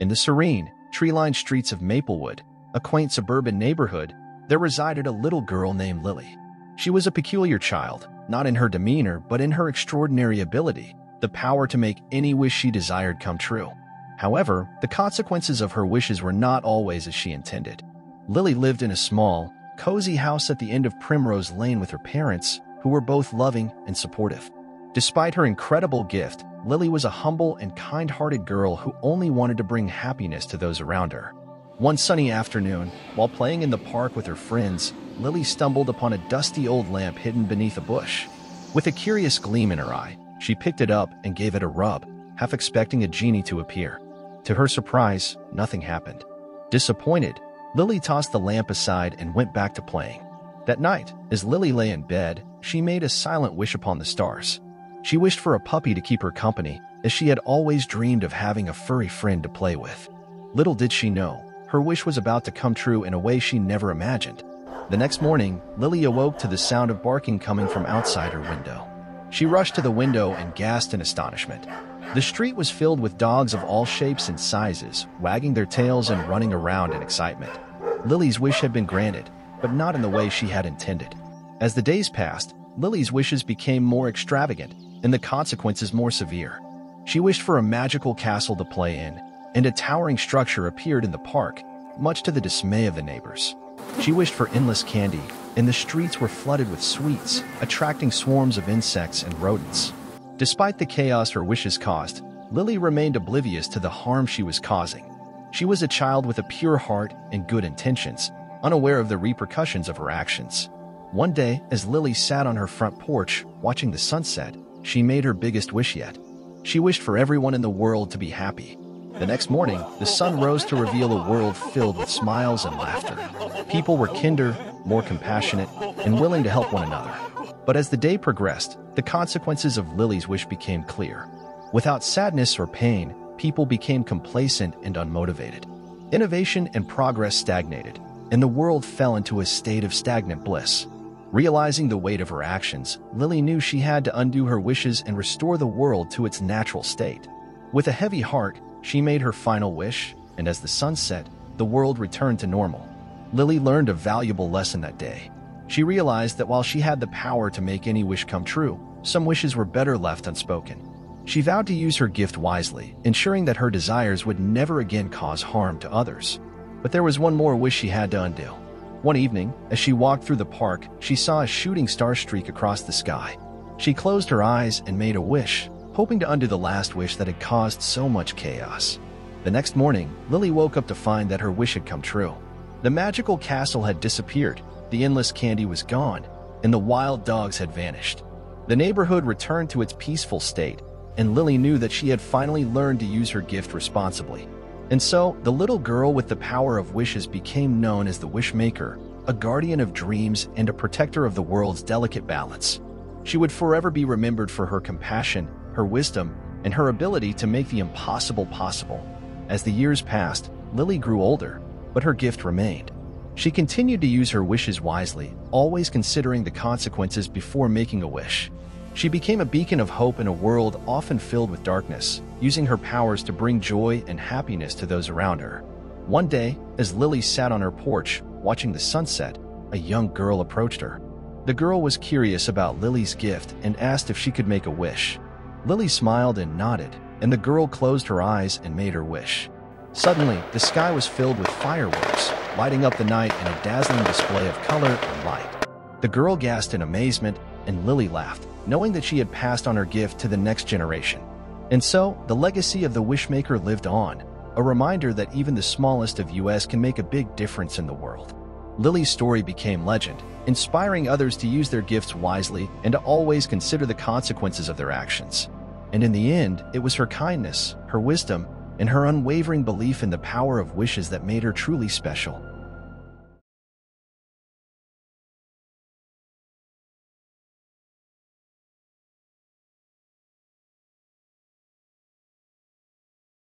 In the serene, tree-lined streets of Maplewood, a quaint suburban neighborhood, there resided a little girl named Lily. She was a peculiar child, not in her demeanor but in her extraordinary ability, the power to make any wish she desired come true. However, the consequences of her wishes were not always as she intended. Lily lived in a small, cozy house at the end of Primrose Lane with her parents, who were both loving and supportive. Despite her incredible gift, Lily was a humble and kind-hearted girl who only wanted to bring happiness to those around her. One sunny afternoon, while playing in the park with her friends, Lily stumbled upon a dusty old lamp hidden beneath a bush. With a curious gleam in her eye, she picked it up and gave it a rub, half expecting a genie to appear. To her surprise, nothing happened. Disappointed, Lily tossed the lamp aside and went back to playing. That night, as Lily lay in bed, she made a silent wish upon the stars. She wished for a puppy to keep her company, as she had always dreamed of having a furry friend to play with. Little did she know, her wish was about to come true in a way she never imagined. The next morning, Lily awoke to the sound of barking coming from outside her window. She rushed to the window and gasped in astonishment. The street was filled with dogs of all shapes and sizes, wagging their tails and running around in excitement. Lily's wish had been granted, but not in the way she had intended. As the days passed, Lily's wishes became more extravagant, and the consequences more severe. She wished for a magical castle to play in, and a towering structure appeared in the park, much to the dismay of the neighbors. She wished for endless candy, and the streets were flooded with sweets, attracting swarms of insects and rodents. Despite the chaos her wishes caused, Lily remained oblivious to the harm she was causing. She was a child with a pure heart and good intentions, unaware of the repercussions of her actions. One day, as Lily sat on her front porch, watching the sunset, she made her biggest wish yet. She wished for everyone in the world to be happy. The next morning, the sun rose to reveal a world filled with smiles and laughter. People were kinder, more compassionate, and willing to help one another. But as the day progressed, the consequences of Lily's wish became clear. Without sadness or pain, people became complacent and unmotivated. Innovation and progress stagnated, and the world fell into a state of stagnant bliss. Realizing the weight of her actions, Lily knew she had to undo her wishes and restore the world to its natural state. With a heavy heart, she made her final wish, and as the sun set, the world returned to normal. Lily learned a valuable lesson that day. She realized that while she had the power to make any wish come true, some wishes were better left unspoken. She vowed to use her gift wisely, ensuring that her desires would never again cause harm to others. But there was one more wish she had to undo. One evening, as she walked through the park, she saw a shooting star streak across the sky. She closed her eyes and made a wish, hoping to undo the last wish that had caused so much chaos. The next morning, Lily woke up to find that her wish had come true. The magical castle had disappeared, the endless candy was gone, and the wild dogs had vanished. The neighborhood returned to its peaceful state, and Lily knew that she had finally learned to use her gift responsibly. And so, the little girl with the power of wishes became known as the Wishmaker, a guardian of dreams and a protector of the world's delicate balance. She would forever be remembered for her compassion, her wisdom, and her ability to make the impossible possible. As the years passed, Lily grew older, but her gift remained. She continued to use her wishes wisely, always considering the consequences before making a wish. She became a beacon of hope in a world often filled with darkness, using her powers to bring joy and happiness to those around her. One day, as Lily sat on her porch, watching the sunset, a young girl approached her. The girl was curious about Lily's gift and asked if she could make a wish. Lily smiled and nodded, and the girl closed her eyes and made her wish. Suddenly, the sky was filled with fireworks, lighting up the night in a dazzling display of color and light. The girl gasped in amazement, and Lily laughed, knowing that she had passed on her gift to the next generation. And so, the legacy of the Wishmaker lived on, a reminder that even the smallest of us can make a big difference in the world. Lily's story became legend, inspiring others to use their gifts wisely and to always consider the consequences of their actions. And in the end, it was her kindness, her wisdom, and her unwavering belief in the power of wishes that made her truly special.